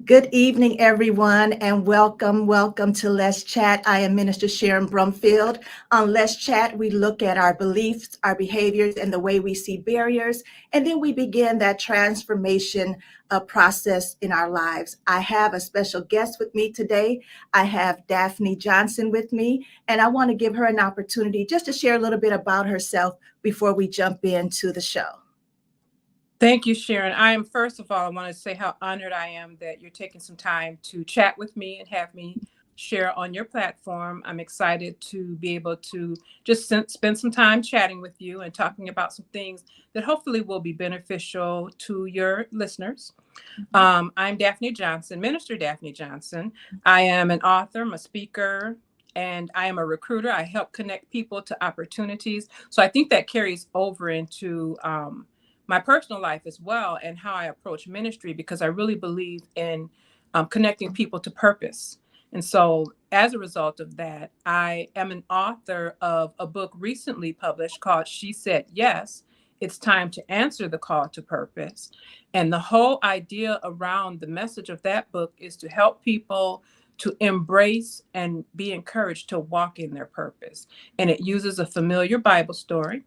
Good evening, everyone, and welcome to Let's Chat. I am Minister Sharon Brumfield. On Let's Chat, we look at our beliefs, our behaviors, and the way we see barriers, and then we begin that transformation process in our lives. I have a special guest with me today. I have Daphne Johnson with me, and I want to give her an opportunity just to share a little bit about herself before we jump into the show. Thank you, Sharon. First of all, I want to say how honored I am that you're taking some time to chat with me and have me share on your platform. I'm excited to be able to just spend some time chatting with you and talking about some things that hopefully will be beneficial to your listeners. I'm Daphne Johnson, Minister Daphne Johnson. I am an author, I'm a speaker, and I am a recruiter. I help connect people to opportunities. So I think that carries over into my personal life as well and how I approach ministry because I really believe in connecting people to purpose. And so, as a result of that, I am an author of a book recently published called She Said Yes. It's time to answer the call to purpose. And the whole idea around the message of that book is to help people to embrace and be encouraged to walk in their purpose. And it uses a familiar Bible story.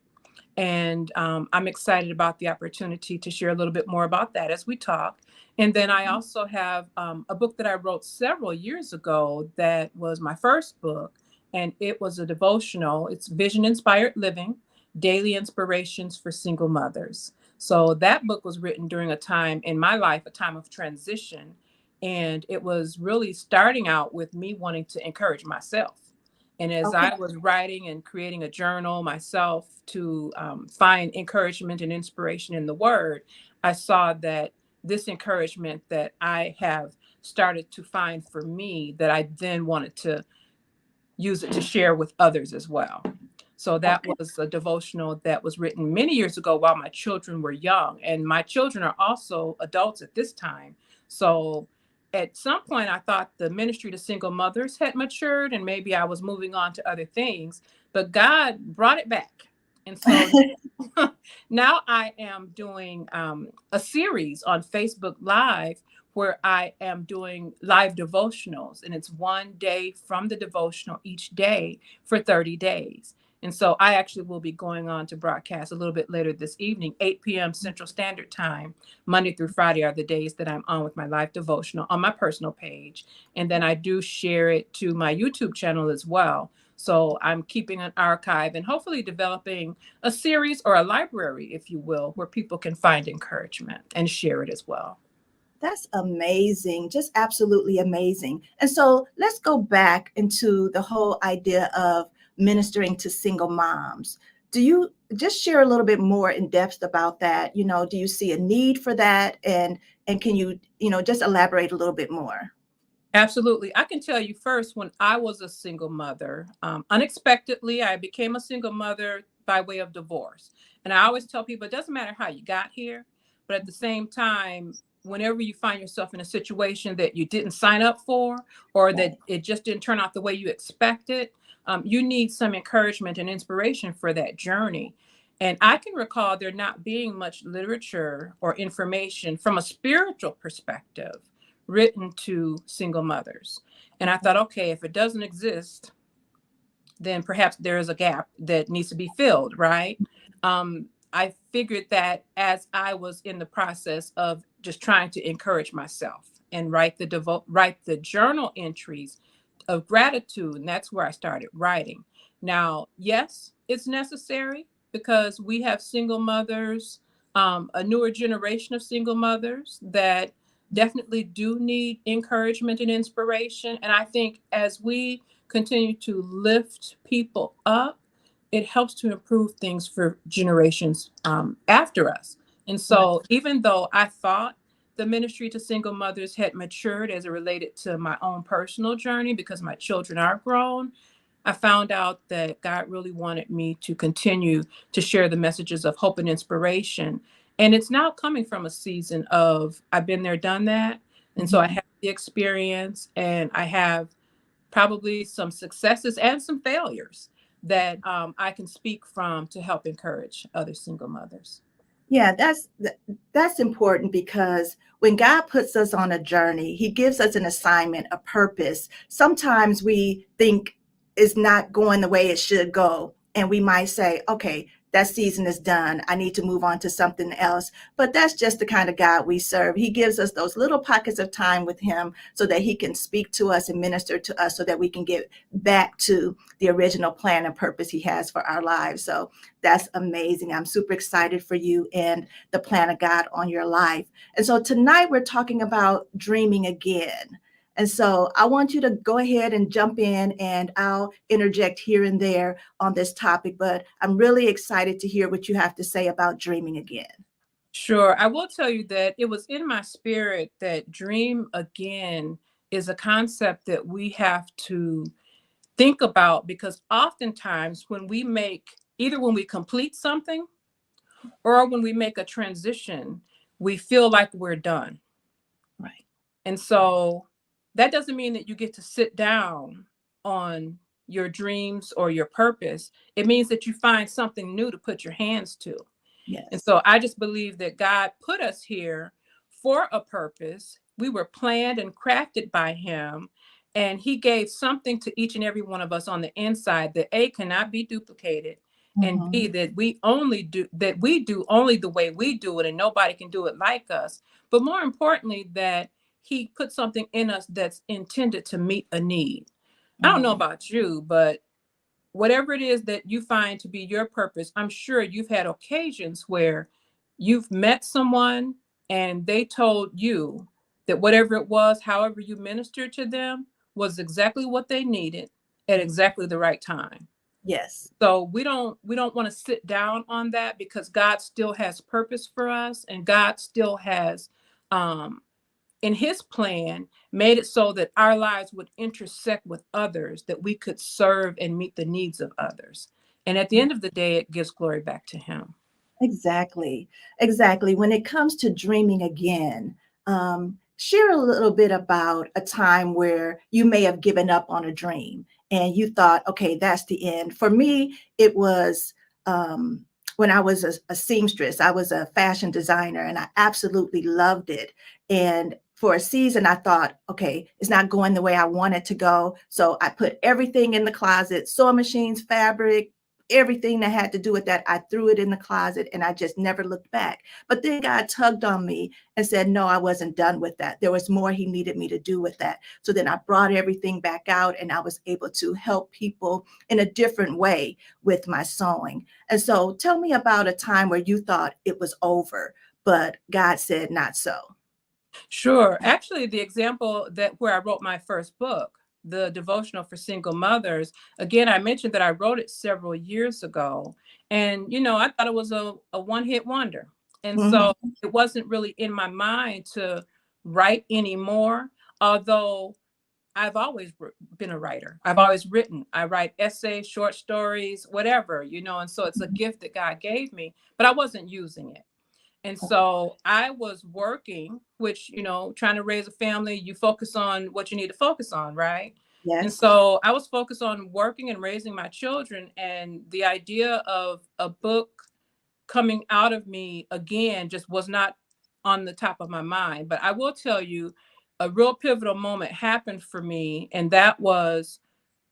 And I'm excited about the opportunity to share a little bit more about that as we talk. And then I also have a book that I wrote several years ago that was my first book, and it was a devotional. It's Vision Inspired Living, Daily Inspirations for Single Mothers. So that book was written during a time in my life, a time of transition. And it was really starting out with me wanting to encourage myself. And as Okay. I was writing and creating a journal myself to find encouragement and inspiration in the word, I saw that this encouragement that I have started to find for me, that I then wanted to use it to share with others as well. So that Okay. was a devotional that was written many years ago while my children were young. And my children are also adults at this time. So at some point, I thought the ministry to single mothers had matured and maybe I was moving on to other things, but God brought it back. And so now I am doing a series on Facebook Live where I am doing live devotionals, and it's one day from the devotional each day for 30 days. And so I actually will be going on to broadcast a little bit later this evening, 8 p.m. Central Standard Time. Monday through Friday are the days that I'm on with my live devotional on my personal page. And then I do share it to my YouTube channel as well. So I'm keeping an archive and hopefully developing a series or a library, if you will, where people can find encouragement and share it as well. That's amazing, just absolutely amazing. And so let's go back into the whole idea of ministering to single moms. Do you just share a little bit more in depth about that? Do you see a need for that? And can you, just elaborate a little bit more? Absolutely. I can tell you first, when I was a single mother, unexpectedly, I became a single mother by way of divorce. And I always tell people it doesn't matter how you got here, but at the same time, whenever you find yourself in a situation that you didn't sign up for or that Right. it just didn't turn out the way you expected, you need some encouragement and inspiration for that journey. And I can recall there not being much literature or information from a spiritual perspective written to single mothers. And I thought, okay, if it doesn't exist, then perhaps there is a gap that needs to be filled, right? I figured that as I was in the process of just trying to encourage myself and write the journal entries of gratitude, and that's where I started writing. Now, yes, it's necessary because we have single mothers, a newer generation of single mothers that definitely do need encouragement and inspiration. And I think as we continue to lift people up, it helps to improve things for generations after us. And Right. so, even though I thought the ministry to single mothers had matured as it related to my own personal journey because my children are grown, I found out that God really wanted me to continue to share the messages of hope and inspiration. And it's now coming from a season of I've been there, done that. And so I Mhm. have the experience and I have probably some successes and some failures that I can speak from to help encourage other single mothers. Yeah, that's important because when God puts us on a journey, He gives us an assignment, a purpose. Sometimes we think it's not going the way it should go, and we might say, "Okay, that season is done. I need to move on to something else." But that's just the kind of God we serve. He gives us those little pockets of time with Him so that He can speak to us and minister to us, so that we can get back to the original plan and purpose He has for our lives. So that's amazing. I'm super excited for you and the plan of God on your life. And so tonight we're talking about dreaming again. And so I want you to go ahead and jump in, and I'll interject here and there on this topic. But I'm really excited to hear what you have to say about dreaming again. Sure. I will tell you that it was in my spirit that dream again is a concept that we have to think about, because oftentimes when we make, either when we complete something or when we make a transition, we feel like we're done. Right. And so that doesn't mean that you get to sit down on your dreams or your purpose. It means that you find something new to put your hands to. And Yes. so I just believe that God put us here for a purpose. We were planned and crafted by Him. And He gave something to each and every one of us on the inside that A, cannot be duplicated, and B, Mhm. that we do only the way we do it, and nobody can do it like us. But more importantly, that He put something in us that's intended to meet a need. I don't know Mhm. about you, but whatever it is that you find to be your purpose, I'm sure you've had occasions where you've met someone and they told you that whatever it was, however you ministered to them, was exactly what they needed at exactly the right time. Yes. So we don't want to sit down on that, because God still has purpose for us, and God still has um in His plan made it so that our lives would intersect with others, that we could serve and meet the needs of others. And at the end of the day, it gives glory back to Him. Exactly. Exactly. When it comes to dreaming again, share a little bit about a time where you may have given up on a dream and you thought, okay, that's the end. For me, it was when I was a seamstress. I was a fashion designer and I absolutely loved it. And for a season, I thought, okay, it's not going the way I want it to go. So I put everything in the closet, sewing machines, fabric, everything that had to do with that, I threw it in the closet and I just never looked back. But then God tugged on me and said, no, I wasn't done with that. There was more He needed me to do with that. So then I brought everything back out and I was able to help people in a different way with my sewing. And so tell me about a time where you thought it was over, but God said, not so. Sure. Actually, the example that where I wrote my first book, the devotional for single mothers, again, I mentioned that I wrote it several years ago. And, I thought it was a one-hit wonder. And so Mhm. it wasn't really in my mind to write anymore, although I've always been a writer. I've always written. I write essays, short stories, whatever, and so it's a gift that God gave me, but I wasn't using it. And so I was working, which, trying to raise a family, you focus on what you need to focus on, right? And Yes. so I was focused on working and raising my children. And the idea of a book coming out of me again just was not on the top of my mind. But I will tell you, a real pivotal moment happened for me. And that was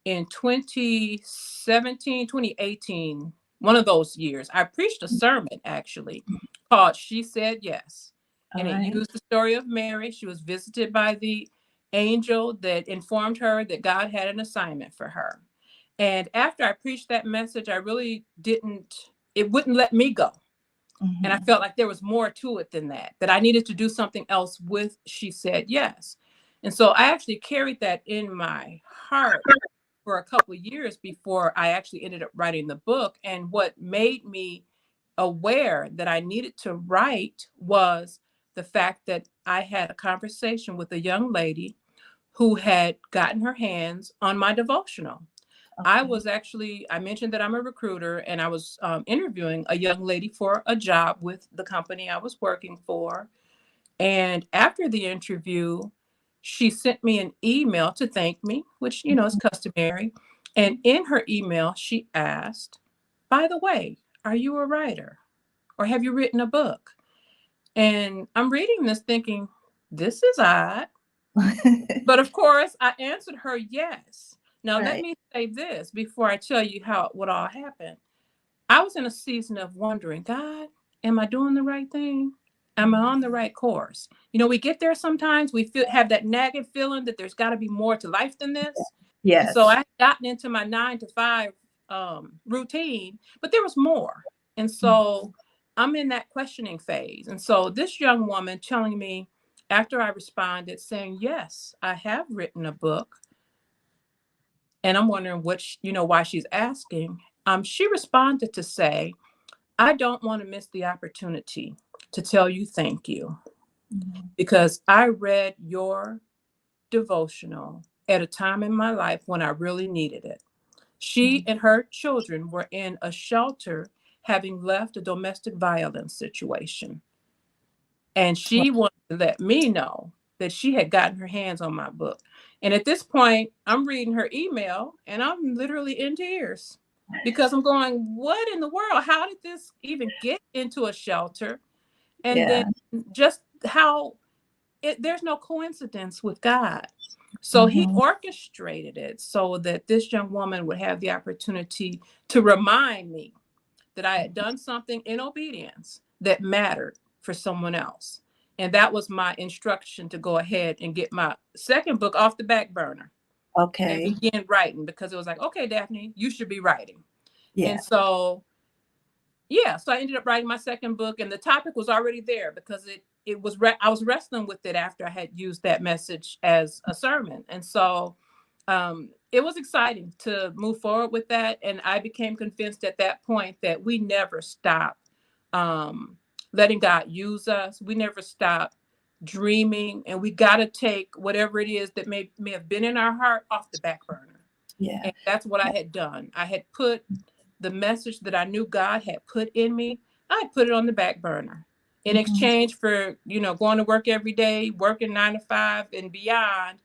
in 2017, 2018, one of those years. I preached a sermon actually called She Said Yes. All And it right. used the story of Mary. She was visited by the angel that informed her that God had an assignment for her. And after I preached that message, I really didn't, it wouldn't let me go. And I Mhm. felt like there was more to it than that I needed to do something else with She Said Yes. And so I actually carried that in my heart for a couple of years before I actually ended up writing the book. And what made me aware that I needed to write was the fact that I had a conversation with a young lady who had gotten her hands on my devotional. Okay. I mentioned that I'm a recruiter, and I was interviewing a young lady for a job with the company I was working for. And after the interview, she sent me an email to thank me, which, is customary. And in her email, she asked, by the way, are you a writer? Or have you written a book? And I'm reading this thinking, this is odd. But of course, I answered her yes. Now, let Right. me say this before I tell you how what all happened. I was in a season of wondering, God, am I doing the right thing? Am I on the right course? You know, we get there sometimes, we have that nagging feeling that there's got to be more to life than this. And so Yes. I had gotten into my 9 to 5 routine, but there was more. And so I'm in that questioning phase. And so this young woman telling me after I responded saying, yes, I have written a book. And I'm wondering why she's asking. She responded to say, I don't want to miss the opportunity to tell you thank you because I read your devotional at a time in my life when I really needed it. She and her children were in a shelter having left a domestic violence situation. And she wanted to let me know that she had gotten her hands on my book. And at this point, I'm reading her email and I'm literally in tears because I'm going, what in the world? How did this even get into a shelter? And then Yeah. just how there's no coincidence with God. So he Mhm. orchestrated it so that this young woman would have the opportunity to remind me that I had done something in obedience that mattered for someone else. And that was my instruction to go ahead and get my second book off the back burner and Okay. begin writing because it was like, okay, Daphne, you should be writing. Yeah. And so, yeah, so I ended up writing my second book and the topic was already there because I was wrestling with it after I had used that message as a sermon. And so it was exciting to move forward with that. And I became convinced at that point that we never stop um, letting God use us. We never stop dreaming. And we got to take whatever it is that may have been in our heart off the back burner. Yeah. And that's what I had done. I had put the message that I knew God had put in me, I put it on the back burner in Mhm. exchange for, going to work every day, working 9 to 5 and beyond,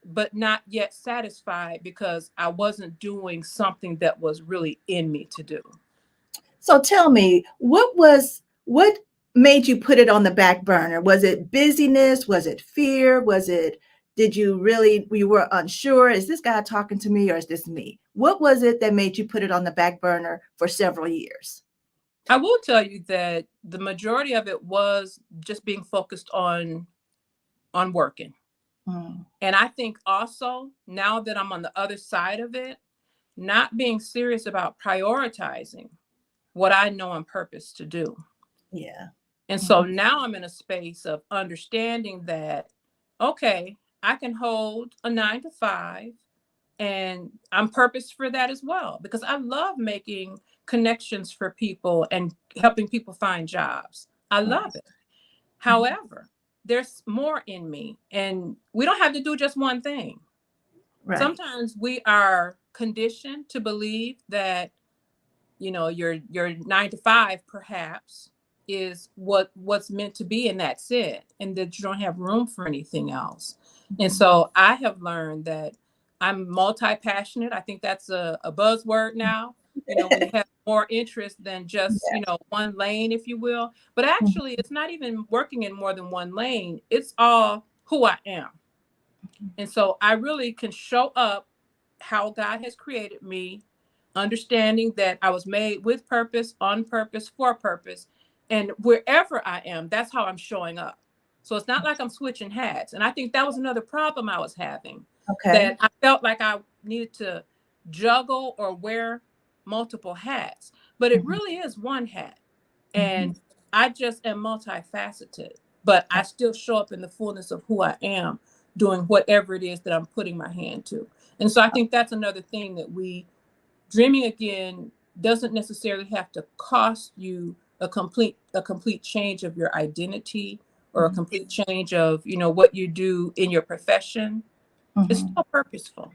but not yet satisfied because I wasn't doing something that was really in me to do. So tell me, what made you put it on the back burner? Was it busyness? Was it fear? Did you really, you were unsure? Is this guy talking to me or is this me? What was it that made you put it on the back burner for several years? I will tell you that the majority of it was just being focused on working. Mm, And I think also now that I'm on the other side of it, not being serious about prioritizing what I know I'm purposed to do. yeah. And so Mhm. now I'm in a space of understanding that, okay, I can hold a 9 to 5 and I'm purposed for that as well because I love making connections for people and helping people find jobs. I love it. Mhm. However, there's more in me and we don't have to do just one thing. Right. Sometimes we are conditioned to believe that your 9 to 5 perhaps is what's meant to be, and that's it, and that you don't have room for anything else. And Mhm. so I have learned that I'm multi-passionate. I think that's a buzzword now, when you have more interest than just Yeah. one lane, if you will. But Mhm. actually it's not even working in more than one lane, it's all who I am. And so I really can show up how God has created me, understanding that I was made with purpose, on purpose, for purpose. And wherever I am, that's how I'm showing up. So it's not like I'm switching hats. And I think that was another problem I was having, Okay. that I felt like I needed to juggle or wear multiple hats. But it Mhm. really is one hat. Mhm. And I just am multifaceted, but I still show up in the fullness of who I am doing whatever it is that I'm putting my hand to. And so I think that's another thing that dreaming again doesn't necessarily have to cost you a complete change of your identity or a Mhm. complete change of, what you do in your profession. It's Mhm. still purposeful.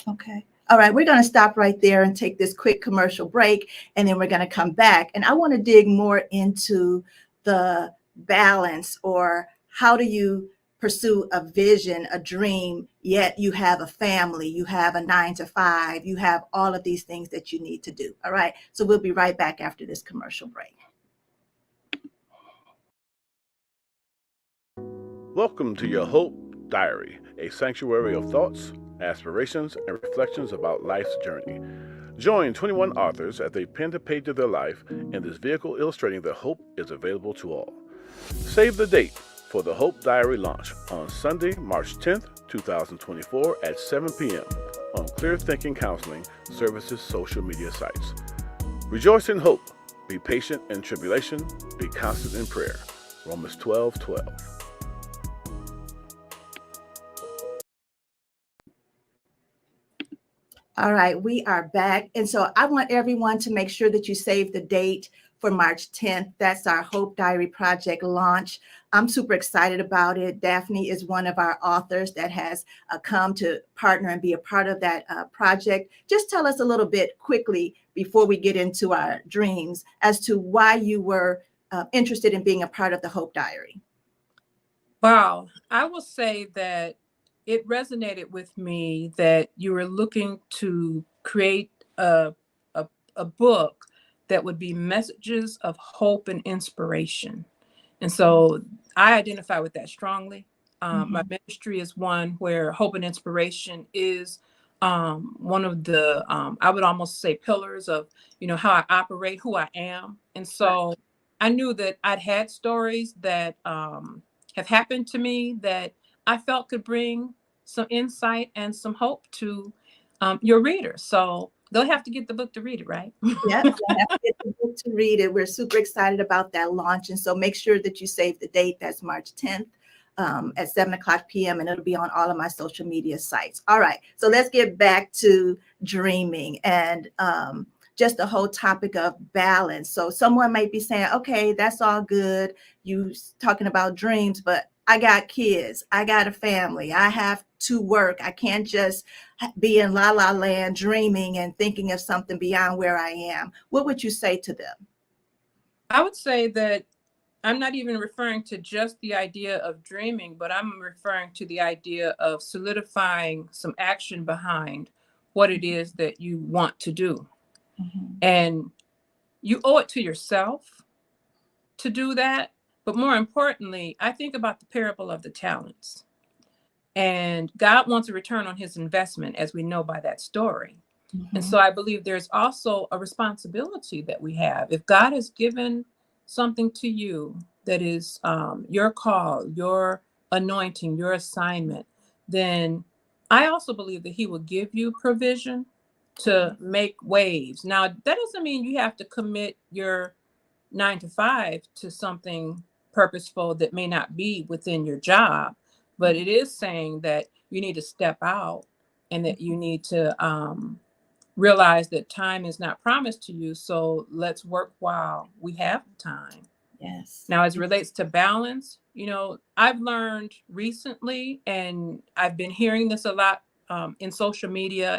Okay. All right. We're going to stop right there and take this quick commercial break, and then we're going to come back. And I want to dig more into the balance, or how do you pursue a vision, a dream, yet you have a family, you have a 9 to 5, you have all of these things that you need to do. All right. So we'll be right back after this commercial break. Welcome to your Hope Diary, a sanctuary of thoughts, aspirations, and reflections about life's journey. Join 21 authors as they pen the page of their life in this vehicle illustrating that hope is available to all. Save the date for the Hope Diary launch on Sunday, March 10th, 2024 at 7 p.m. on Clear Thinking Counseling Services social media sites. Rejoice in hope. Be patient in tribulation. Be constant in prayer. Romans 12:12. All right, we are back. And so I want everyone to make sure that you save the date for March 10th. That's our Hope Diary Project launch. I'm super excited about it. Daphne is one of our authors that has come to partner and be a part of that project. Just tell us a little bit quickly before we get into our dreams as to why you were interested in being a part of the Hope Diary. Wow. I will say that it resonated with me that you were looking to create a book that would be messages of hope and inspiration. And so I identify with that strongly. My ministry is one where hope and inspiration is one of the, I would almost say, pillars of, how I operate, who I am. And so I knew that I'd had stories that have happened to me that I felt could bring some insight and some hope to your readers. So they'll have to get the book to read it, right? Yep, you'll have to get the book to read it. We're super excited about that launch. And so make sure that you save the date. That's March 10th at 7 o'clock p.m. And it'll be on all of my social media sites. All right. So let's get back to dreaming and just the whole topic of balance. So someone might be saying, okay, that's all good. You talking about dreams, but I got kids. I got a family. I have to work. I can't just be in la la land dreaming and thinking of something beyond where I am. What would you say to them? I would say that I'm not even referring to just the idea of dreaming, but I'm referring to the idea of solidifying some action behind what it is that you want to do. And you owe it to yourself to do that. But more importantly, I think about the parable of the talents. And God wants a return on his investment, as we know by that story. And so I believe there's also a responsibility that we have. If God has given something to you that is your call, your anointing, your assignment, then I also believe that he will give you provision to make waves. Now, that doesn't mean you have to commit your 9 to 5 to something purposeful that may not be within your job, but it is saying that you need to step out and that you need to realize that time is not promised to you. So let's work while we have time. Yes. Now, as it relates to balance, I've learned recently, and I've been hearing this a lot in social media,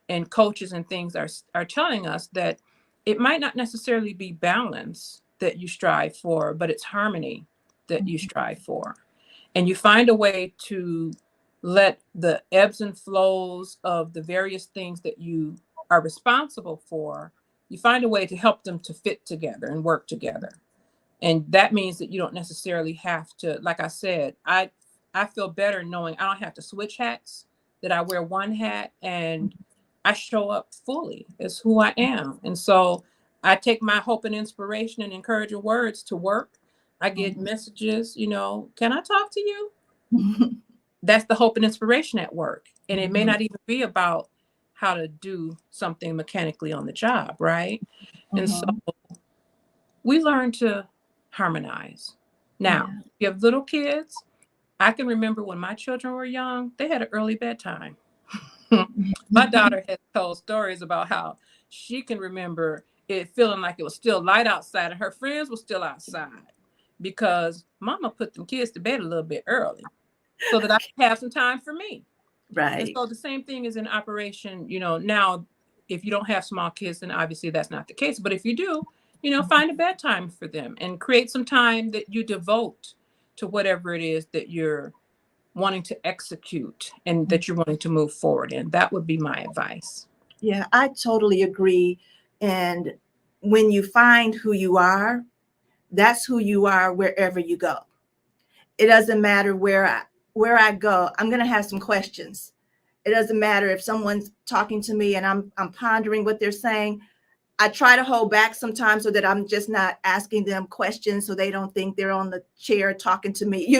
and coaches and things are telling us that it might not necessarily be balance that you strive for, but it's harmony that you strive for. And you find a way to let the ebbs and flows of the various things that you are responsible for, you find a way to help them to fit together and work together. And that means that you don't necessarily have to, like I said, I feel better knowing I don't have to switch hats, that I wear one hat and I show up fully as who I am. And so I take my hope and inspiration and encouraging words to work. I get messages, can I talk to you? That's the hope and inspiration at work. And it may not even be about how to do something mechanically on the job, right? And so we learn to harmonize. Now, if you have little kids, I can remember when my children were young, they had an early bedtime. My daughter has told stories about how she can remember it feeling like it was still light outside and her friends were still outside because mama put them kids to bed a little bit early so that I could have some time for me. Right. And so the same thing is in operation, now, if you don't have small kids, then obviously that's not the case. But if you do, find a bedtime for them and create some time that you devote to whatever it is that you're wanting to execute and that you're wanting to move forward in. That would be my advice. Yeah, I totally agree. And when you find who you are, that's who you are wherever you go. it doesn't matter where I go, I'm going to have some questions. It doesn't matter if someone's talking to me and I'm pondering what they're saying. I try to hold back sometimes so that I'm just not asking them questions so they don't think they're on the chair talking to me,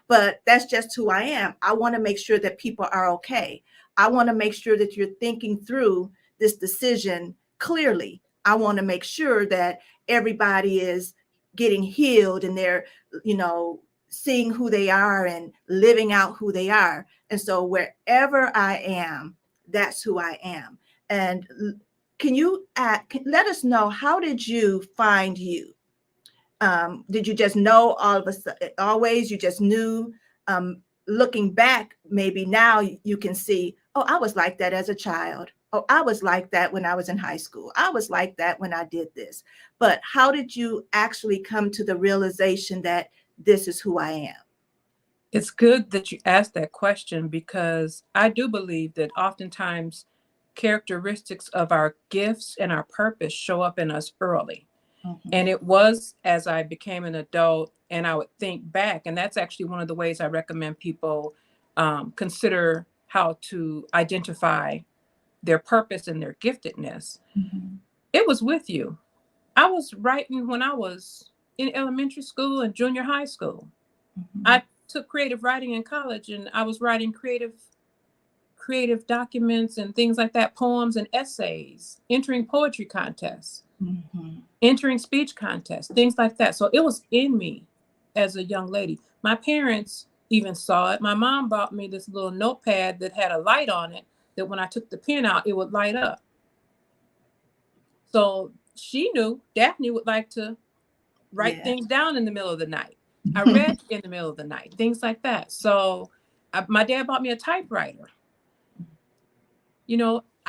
but that's just who I am. I want to make sure that people are okay. I want to make sure that you're thinking through this decision clearly. I want to make sure that everybody is getting healed and they're, seeing who they are and living out who they are. And so wherever I am, that's who I am. And can you let us know, how did you find you? Did you just know all of a sudden, always you just knew? Looking back, maybe now you can see, oh, I was like that as a child. Oh, I was like that when I was in high school. I was like that when I did this. But how did you actually come to the realization that this is who I am? It's good that you asked that question, because I do believe that oftentimes characteristics of our gifts and our purpose show up in us early. Mm-hmm. And it was as I became an adult and I would think back, and that's actually one of the ways I recommend people consider how to identify their purpose and their giftedness. Mm-hmm. It was with you. I was writing when I was in elementary school and junior high school. Mm-hmm. I took creative writing in college, and I was writing creative documents and things like that, poems and essays, entering poetry contests, Mm-hmm. entering speech contests, things like that. So it was in me as a young lady. My parents even saw it. My mom bought me this little notepad that had a light on it, that when I took the pen out, it would light up. So she knew Daphne would like to write things down in the middle of the night. I read in the middle of the night, things like that. So my dad bought me a typewriter.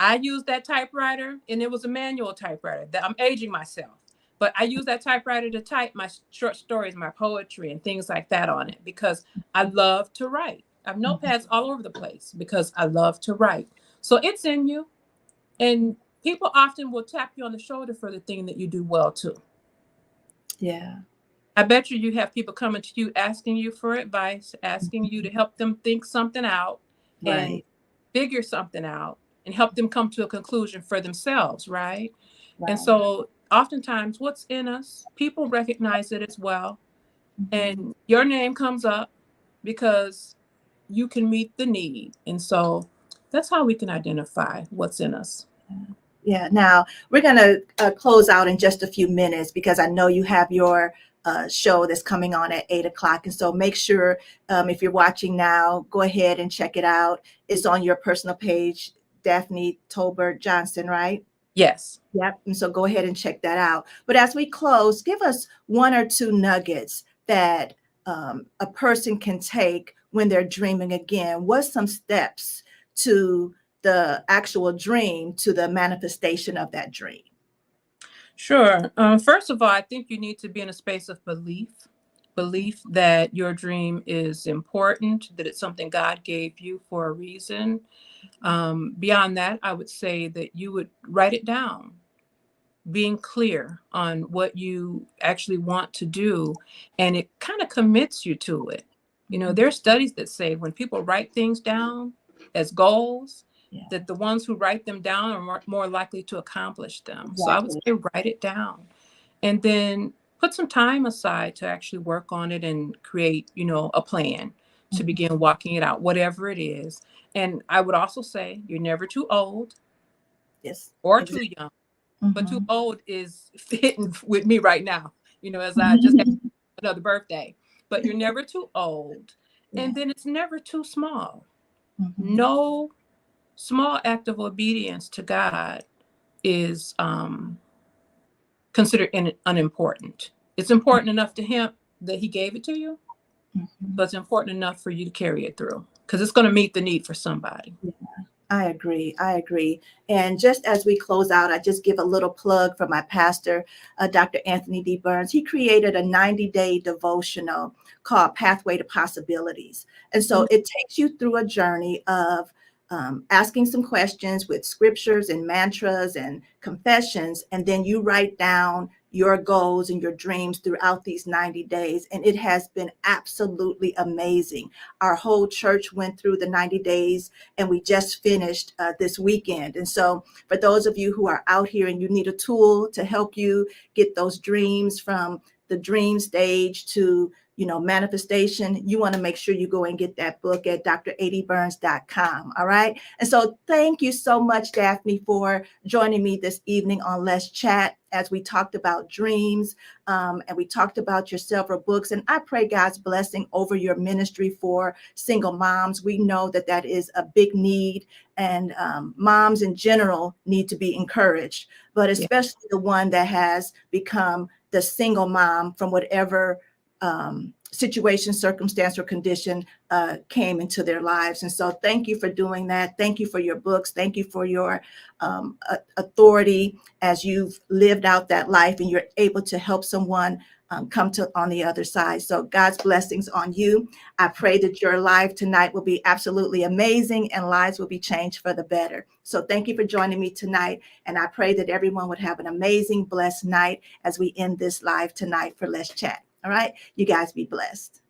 I used that typewriter, and it was a manual typewriter. That I'm aging myself, but I used that typewriter to type my short stories, my poetry, and things like that on it, because I love to write. I have notepads all over the place because I love to write. So it's in you, and people often will tap you on the shoulder for the thing that you do well too. Yeah. I bet you have people coming to you asking you for advice, asking you to help them think something out and figure something out and help them come to a conclusion for themselves, right? And so oftentimes what's in us, people recognize it as well. Mm-hmm. And your name comes up because you can meet the need. And so that's how we can identify what's in us. Yeah. Now we're going to close out in just a few minutes, because I know you have your show that's coming on at 8:00. And so make sure if you're watching now, go ahead and check it out. It's on your personal page, Daphne Tolbert Johnson, right? Yes. Yep. And so go ahead and check that out. But as we close, give us one or two nuggets that a person can take when they're dreaming again. What's some steps to the actual dream, to the manifestation of that dream? Sure. First of all, I think you need to be in a space of belief that your dream is important, that it's something God gave you for a reason. Beyond that, I would say that you would write it down, being clear on what you actually want to do, and it kind of commits you to it. There are studies that say when people write things down as goals, that the ones who write them down are more likely to accomplish them. So I would say write it down, and then put some time aside to actually work on it and create, a plan to begin walking it out, whatever it is. And I would also say you're never too old or too young. But too old is fitting with me right now, as I just had another birthday. But you're never too old. And then it's never too small. No small act of obedience to God is considered unimportant. It's important enough to him that he gave it to you, but it's important enough for you to carry it through, because it's going to meet the need for somebody. Yeah. I agree. And just as we close out, I just give a little plug for my pastor, Dr. Anthony D. Burns. He created a 90-day devotional called Pathway to Possibilities. And so it takes you through a journey of asking some questions with scriptures and mantras and confessions. And then you write down your goals and your dreams throughout these 90 days. And it has been absolutely amazing. Our whole church went through the 90 days, and we just finished this weekend. And so for those of you who are out here and you need a tool to help you get those dreams from the dream stage to manifestation, you want to make sure you go and get that book at dradburns.com. All right. And so thank you so much, Daphne, for joining me this evening on Let's Chat as we talked about dreams, and we talked about your several books. And I pray God's blessing over your ministry for single moms. We know that that is a big need, and moms in general need to be encouraged, but especially the one that has become the single mom from whatever situation, circumstance, or condition came into their lives. And so thank you for doing that. Thank you for your books. Thank you for your authority as you've lived out that life and you're able to help someone come to on the other side. So God's blessings on you. I pray that your life tonight will be absolutely amazing and lives will be changed for the better. So thank you for joining me tonight. And I pray that everyone would have an amazing, blessed night as we end this live tonight for Let's Chat. All right. You guys be blessed.